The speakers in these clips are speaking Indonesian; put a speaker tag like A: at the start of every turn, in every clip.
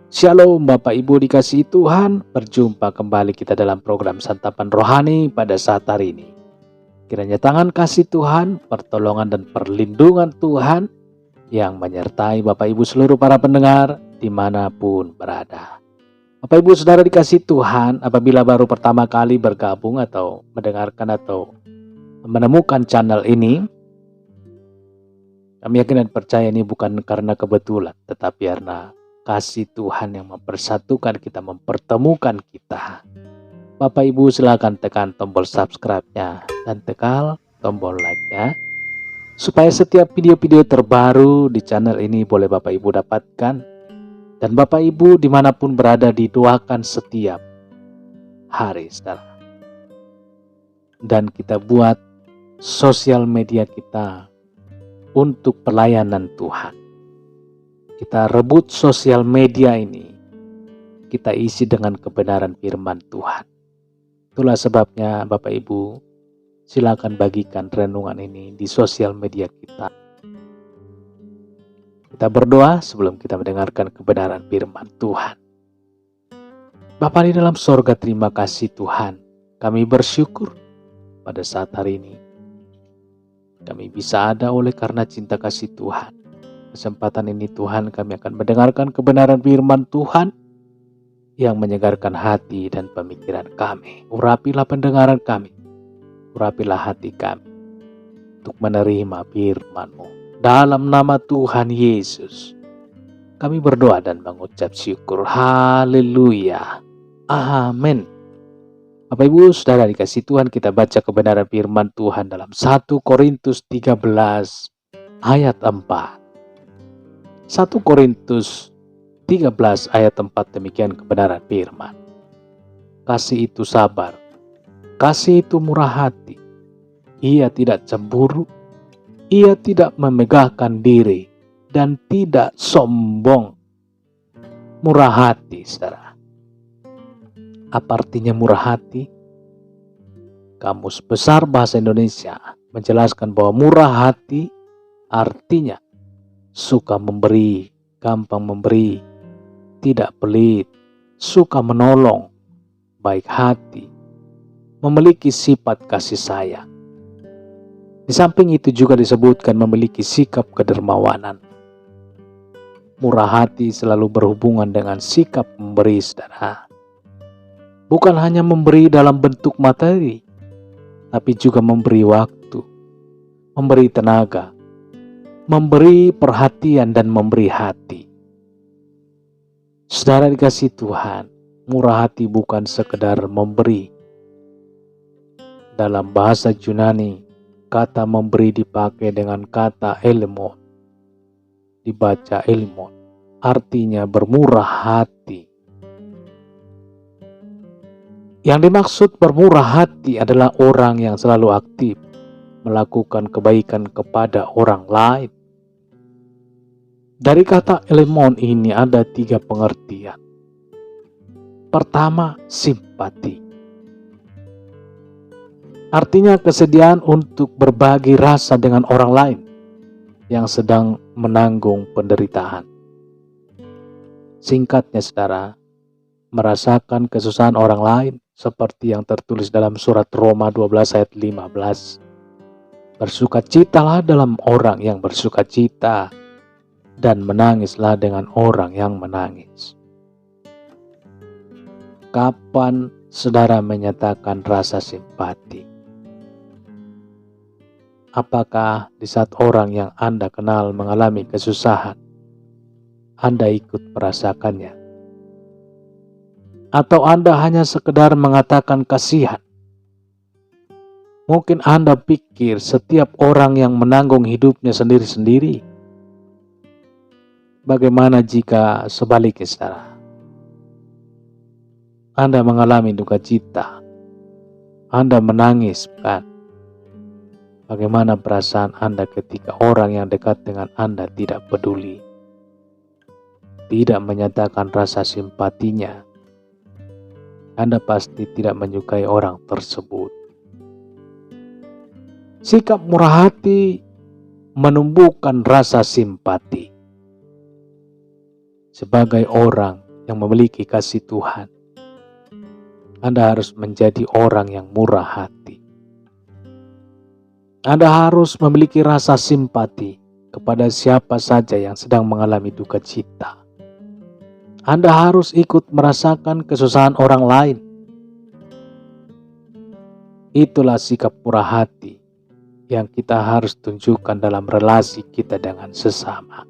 A: Shalom Bapak Ibu dikasihi Tuhan, berjumpa kembali kita dalam program Santapan Rohani pada saat hari ini. Kiranya tangan kasih Tuhan, pertolongan dan perlindungan Tuhan yang menyertai Bapak Ibu seluruh para pendengar dimanapun berada. Bapak Ibu Saudara dikasihi Tuhan, apabila baru pertama kali bergabung atau mendengarkan atau menemukan channel ini, kami yakin dan percaya ini bukan karena kebetulan, tetapi karena kasih Tuhan yang mempersatukan kita, mempertemukan kita. Bapak Ibu silakan tekan tombol subscribe-nya dan tekan tombol like-nya, supaya setiap video-video terbaru di channel ini boleh Bapak Ibu dapatkan. Dan Bapak Ibu dimanapun berada didoakan setiap hari, saudara. Dan kita buat sosial media kita untuk pelayanan Tuhan. Kita rebut sosial media ini, kita isi dengan kebenaran firman Tuhan. Itulah sebabnya Bapak Ibu, silakan bagikan renungan ini di sosial media kita. Kita berdoa sebelum kita mendengarkan kebenaran firman Tuhan. Bapa di dalam sorga, terima kasih Tuhan. Kami bersyukur pada saat hari ini. Kami bisa ada oleh karena cinta kasih Tuhan. Kesempatan ini Tuhan, kami akan mendengarkan kebenaran firman Tuhan yang menyegarkan hati dan pemikiran kami. Urapilah pendengaran kami, urapilah hati kami untuk menerima firman-Mu. Dalam nama Tuhan Yesus, kami berdoa dan mengucap syukur. Haleluya. Amin. Bapak Ibu Saudara dikasihi Tuhan, kita baca kebenaran firman Tuhan dalam 1 Korintus 13 ayat 4. 1 Korintus 13 ayat 4, demikian kebenaran firman. Kasih itu sabar, kasih itu murah hati, ia tidak cemburu, ia tidak memegahkan diri, dan tidak sombong. Murah hati, saudara. Apa artinya murah hati? Kamus Besar Bahasa Indonesia menjelaskan bahwa murah hati artinya suka memberi, gampang memberi, tidak pelit, suka menolong, baik hati, memiliki sifat kasih sayang. Di samping itu juga disebutkan memiliki sikap kedermawanan. Murah hati selalu berhubungan dengan sikap memberi, saudara. Bukan hanya memberi dalam bentuk materi, tapi juga memberi waktu, memberi tenaga, memberi perhatian dan memberi hati. Saudara dikasihi Tuhan, murah hati bukan sekedar memberi. Dalam bahasa Yunani, kata memberi dipakai dengan kata elmon. Dibaca elmon, artinya bermurah hati. Yang dimaksud bermurah hati adalah orang yang selalu aktif melakukan kebaikan kepada orang lain. Dari kata elmon ini ada 3 pengertian. Pertama, simpati. Artinya kesediaan untuk berbagi rasa dengan orang lain yang sedang menanggung penderitaan. Singkatnya saudara, merasakan kesusahan orang lain seperti yang tertulis dalam surat Roma 12 ayat 15. Bersukacitalah dalam orang yang bersukacita, dan menangislah dengan orang yang menangis. Kapan saudara menyatakan rasa simpati? Apakah di saat orang yang Anda kenal mengalami kesusahan, Anda ikut merasakannya? Atau Anda hanya sekedar mengatakan kasihan? Mungkin Anda pikir setiap orang yang menanggung hidupnya sendiri-sendiri. Bagaimana jika sebaliknya, saudara? Anda mengalami duka cita, Anda menangis, bukan? Bagaimana perasaan Anda ketika orang yang dekat dengan Anda tidak peduli, tidak menyatakan rasa simpatinya? Anda pasti tidak menyukai orang tersebut. Sikap murah hati menumbuhkan rasa simpati. Sebagai orang yang memiliki kasih Tuhan. Anda harus menjadi orang yang murah hati. Anda harus memiliki rasa simpati kepada siapa saja yang sedang mengalami duka cita. Anda harus ikut merasakan kesusahan orang lain. Itulah sikap murah hati yang kita harus tunjukkan dalam relasi kita dengan sesama.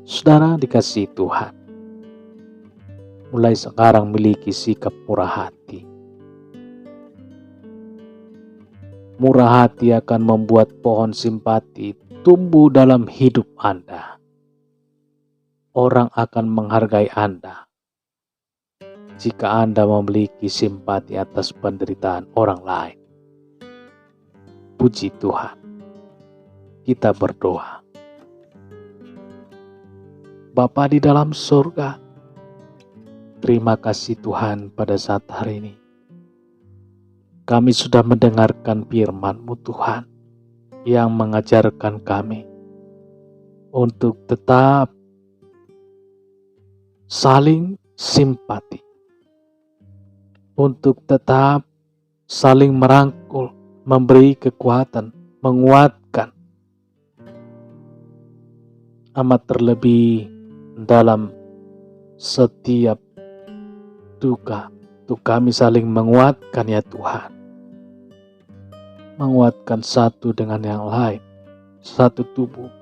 A: Saudara dikasihi Tuhan, mulai sekarang miliki sikap murah hati. Murah hati akan membuat pohon simpati tumbuh dalam hidup Anda. Orang akan menghargai Anda jika Anda memiliki simpati atas penderitaan orang lain. Puji Tuhan. Kita berdoa. Bapa di dalam surga, terima kasih Tuhan pada saat hari ini. Kami sudah mendengarkan firman-Mu Tuhan yang mengajarkan kami untuk tetap saling simpati, untuk tetap saling merangkul, memberi kekuatan, menguatkan. Amat terlebih dalam setiap duka, untuk kami saling menguatkan ya Tuhan. Menguatkan satu dengan yang lain, satu tubuh,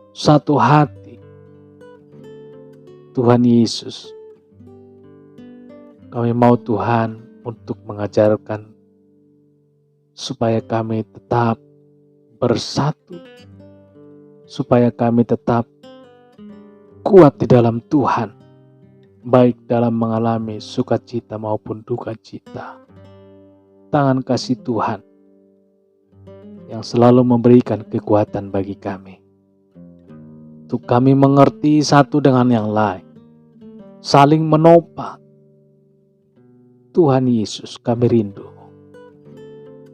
A: satu hati. Tuhan Yesus, kami mau Tuhan untuk mengajarkan supaya kami tetap bersatu, supaya kami tetap kuat di dalam Tuhan, baik dalam mengalami sukacita maupun duka cita. Tangan kasih Tuhan yang selalu memberikan kekuatan bagi kami, untuk kami mengerti satu dengan yang lain, saling menopang. Tuhan Yesus, kami rindu.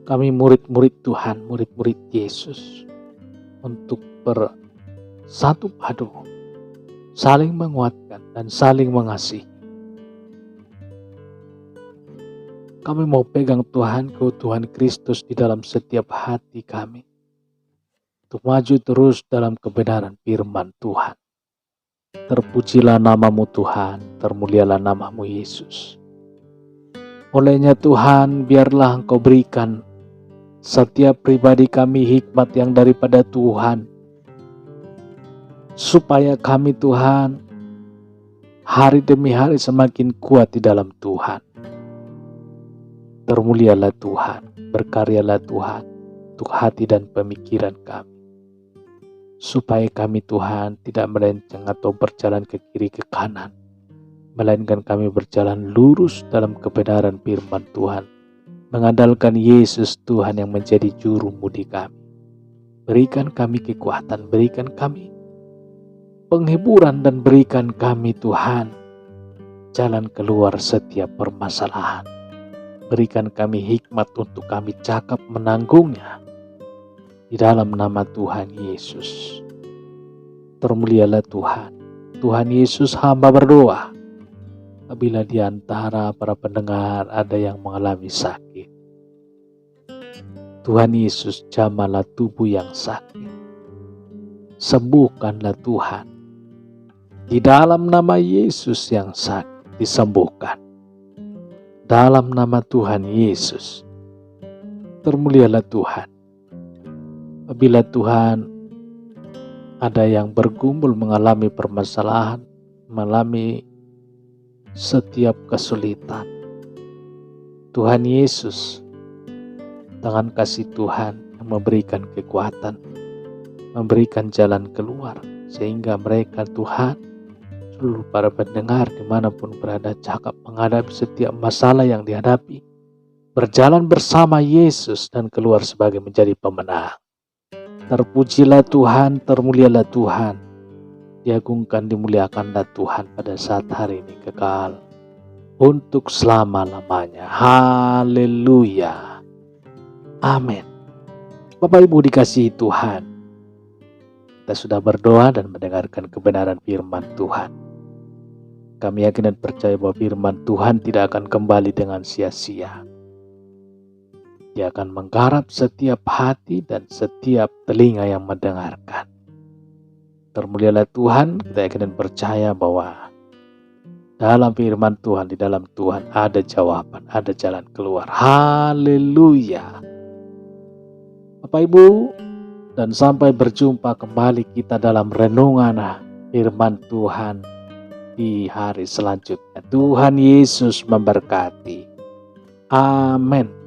A: Kami murid-murid Tuhan, murid-murid Yesus, untuk bersatu padu, saling menguatkan dan saling mengasihi. Kami mau pegang Tuhan, keutuhan Kristus di dalam setiap hati kami, untuk maju terus dalam kebenaran firman Tuhan. Terpujilah nama-Mu Tuhan, termulialah nama-Mu Yesus. Olehnya Tuhan, biarlah Engkau berikan setiap pribadi kami hikmat yang daripada Tuhan, supaya kami Tuhan hari demi hari semakin kuat di dalam Tuhan. Termulialah Tuhan, berkaryalah Tuhan untuk hati dan pemikiran kami, supaya kami Tuhan tidak melenceng atau berjalan ke kiri ke kanan, melainkan kami berjalan lurus dalam kebenaran firman Tuhan, mengandalkan Yesus Tuhan yang menjadi juru mudi kami. Berikan kami kekuatan, berikan kami penghiburan, dan berikan kami Tuhan jalan keluar setiap permasalahan. Berikan kami hikmat untuk kami cakap menanggungnya di dalam nama Tuhan Yesus. Termulialah Tuhan. Tuhan Yesus, hamba berdoa apabila di antara para pendengar ada yang mengalami sakit. Tuhan Yesus, jamahlah tubuh yang sakit. Sembuhkanlah Tuhan. Di dalam nama Yesus yang sakit disembuhkan. Dalam nama Tuhan Yesus. Termulialah Tuhan. Apabila Tuhan ada yang bergumul mengalami permasalahan, mengalami setiap kesulitan, Tuhan Yesus, tangan kasih Tuhan yang memberikan kekuatan, memberikan jalan keluar, sehingga mereka Tuhan, seluruh para pendengar dimanapun berada, cakap menghadapi setiap masalah yang dihadapi, berjalan bersama Yesus dan keluar sebagai menjadi pemenang. Terpujilah Tuhan, termulialah Tuhan, diagungkan, dimuliakanlah Tuhan pada saat hari ini kekal untuk selama-lamanya. Haleluya. Amin. Bapak Ibu dikasihi Tuhan, kita sudah berdoa dan mendengarkan kebenaran firman Tuhan. kami yakin dan percaya bahwa firman Tuhan tidak akan kembali dengan sia-sia. Dia akan menggarap setiap hati dan setiap telinga yang mendengarkan. Termulialah Tuhan, kita yakin dan percaya bahwa dalam firman Tuhan, di dalam Tuhan ada jawaban, ada jalan keluar. Haleluya. Bapak Ibu, dan sampai berjumpa kembali kita dalam renungan firman Tuhan di hari selanjutnya. Tuhan Yesus memberkati. Amin.